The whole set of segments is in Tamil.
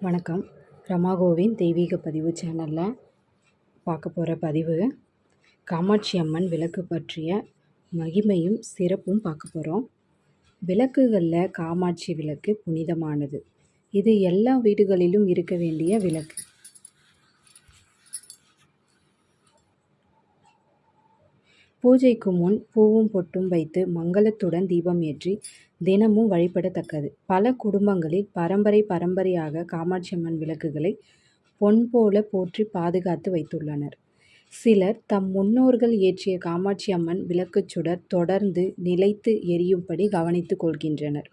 வணக்கம். ரமாகோவின் தெய்வீக பதிவு சேனலில் பார்க்க போகிற பதிவு காமாட்சி அம்மன் விளக்கு பற்றிய மகிமையும் சிறப்பும் பார்க்க போகிறோம். விளக்குகளில் காமாட்சி விளக்கு புனிதமானது. இது எல்லா வீடுகளிலும் இருக்க வேண்டிய விளக்கு. பூஜைக்கு முன் பூவும் பொட்டும் வைத்து மங்களத்துடன் தீபம் ஏற்றி தினமும் வழிபடத்தக்கது. பல குடும்பங்களில் பரம்பரையாக காமாட்சி அம்மன் விளக்குகளை பொன் போல போற்றி பாதுகாத்து வைத்துள்ளனர். சிலர் தம் முன்னோர்கள் ஏற்றிய காமாட்சி அம்மன் விளக்குச் சுடர் தொடர்ந்து நிலைத்து எரியும்படி கவனித்து கொள்கின்றனர்.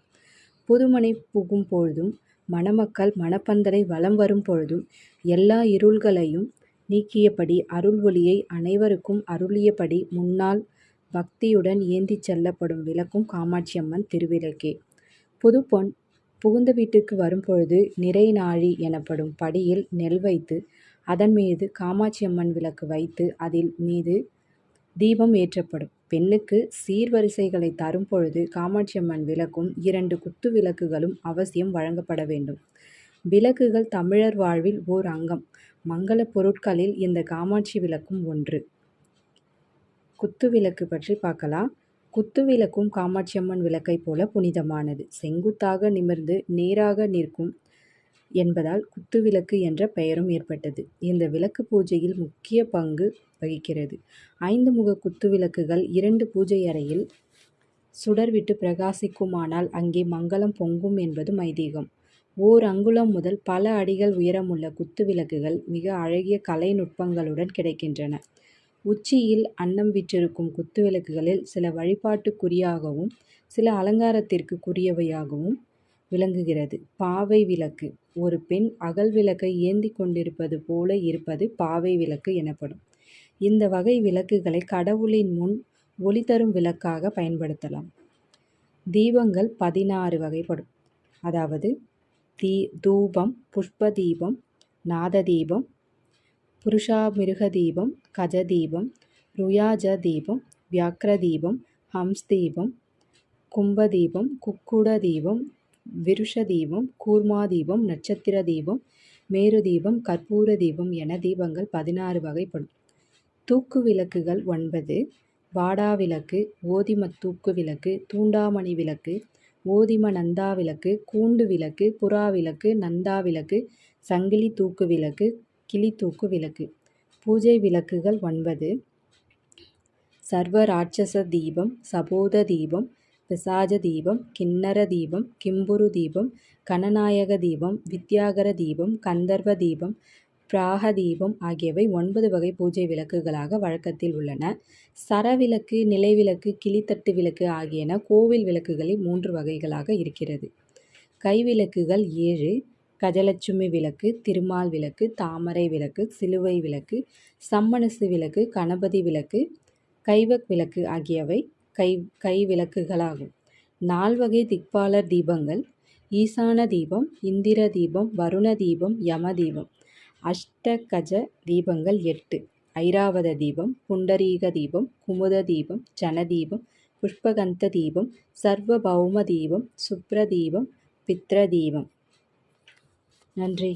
புதுமனை புகும் பொழுதும் மணமக்கள் மணப்பந்தலை வலம் வரும் பொழுதும் எல்லா இருள்களையும் நீக்கியபடி அருள் ஒளியை அனைவருக்கும் அருளியபடி முன்னால் பக்தியுடன் ஏந்திச் செல்லப்படும் விளக்கும் காமாட்சி அம்மன் திருவிளக்கே. புதுப்பொன் புகுந்த வீட்டுக்கு வரும்பொழுது நிறை நாழி எனப்படும் படியில் நெல் வைத்து அதன் மீது காமாட்சி அம்மன் விளக்கு வைத்து அதில் மீது தீபம் ஏற்றப்படும். பெண்ணுக்கு சீர்வரிசைகளை தரும் பொழுது காமாட்சி அம்மன் விளக்கும் 2 குத்து விளக்குகளும் அவசியம் வழங்கப்பட வேண்டும். விளக்குகள் தமிழர் வாழ்வில் ஓர் அங்கம். மங்கள பொருட்களில் இந்த காமாட்சி விளக்கும் ஒன்று. குத்து விளக்கு பற்றி பார்க்கலாம். குத்து விளக்கும் காமாட்சி அம்மன் விளக்கை போல புனிதமானது. செங்குத்தாக நிமிர்ந்து நேராக நிற்கும் என்பதால் குத்து விளக்கு என்ற பெயரும் ஏற்பட்டது. இந்த விளக்கு பூஜையில் முக்கிய பங்கு வகிக்கிறது. 5 முக குத்து விளக்குகள் 2 பூஜை அறையில் சுடர்விட்டு பிரகாசிக்குமானால் அங்கே மங்களம் பொங்கும் என்பதும் ஐதீகம். ஓர் அங்குலம் முதல் பல அடிகள் உயரமுள்ள குத்து விளக்குகள் மிக அழகிய கலை நுட்பங்களுடன் கிடைக்கின்றன. உச்சியில் அன்னம் விற்றிருக்கும் குத்து விளக்குகளில் சில வழிபாட்டுக்குரியாகவும் சில அலங்காரத்திற்கு குறியவையாகவும் விளங்குகிறது. பாவை விளக்கு. ஒரு பெண் அகல் விளக்கை ஏந்தி கொண்டிருப்பது போல இருப்பது பாவை விளக்கு எனப்படும். இந்த வகை விளக்குகளை கடவுளின் முன் ஒளி தரும் விளக்காக பயன்படுத்தலாம். தீபங்கள் 16 வகைப்படும். அதாவது தூபம், புஷ்ப தீபம், நாத தீபம், புருஷாமிருக தீபம், கஜ தீபம், ருயாஜ தீபம், வியாக்ர தீபம், ஹம்ஸ் தீபம், கும்ப தீபம், குக்குட தீபம், விருஷ தீபம், கூர்மா தீபம், நட்சத்திர தீபம், மேரு தீபம், கற்பூர தீபம் என தீபங்கள் 16 வகைப்படும். தூக்கு விளக்குகள் 9. வாடா விளக்கு, ஓதிம தூக்கு விளக்கு, தூண்டாமணி விளக்கு, ஓதிம நந்தா விளக்கு, கூண்டு விளக்கு, புறா விளக்கு, நந்தா விளக்கு, சங்கிலி தூக்கு விளக்கு, கிளி தூக்கு விளக்கு. பூஜை விளக்குகள் 9. சர்வ ராட்சச தீபம், சபோத தீபம், பிசாஜ தீபம், கிண்ணர தீபம், கிம்புரு தீபம், கணநாயக தீபம், வித்யாகர தீபம், கந்தர்வ தீபம், பிராக தீபம் ஆகியவை 9 வகை பூஜை விளக்குகளாக வழக்கத்தில் உள்ளன. சரவிளக்கு, நிலைவிளக்கு, கிளித்தட்டு விளக்கு ஆகியன கோவில் விளக்குகளில் 3 வகைகளாக இருக்கிறது. கைவிளக்குகள் 7. கஜலட்சுமி விளக்கு, திருமால் விளக்கு, தாமரை விளக்கு, சிலுவை விளக்கு, சம்மனசு விளக்கு, கணபதி விளக்கு, கைவக் விளக்கு ஆகியவை கை விளக்குகளாகும். 4 வகை திக்பாலர் தீபங்கள். ஈசான தீபம், இந்திர தீபம், வருண தீபம், யம தீபம். அஷ்டகஜ தீபங்கள் 8. ஐராவத தீபம், புண்டரீக தீபம், குமுத தீபம், ஜன தீபம், புஷ்பகந்த தீபம், சர்வ பௌம தீபம், சுப்ர தீபம், பித்ர தீபம். நன்றி.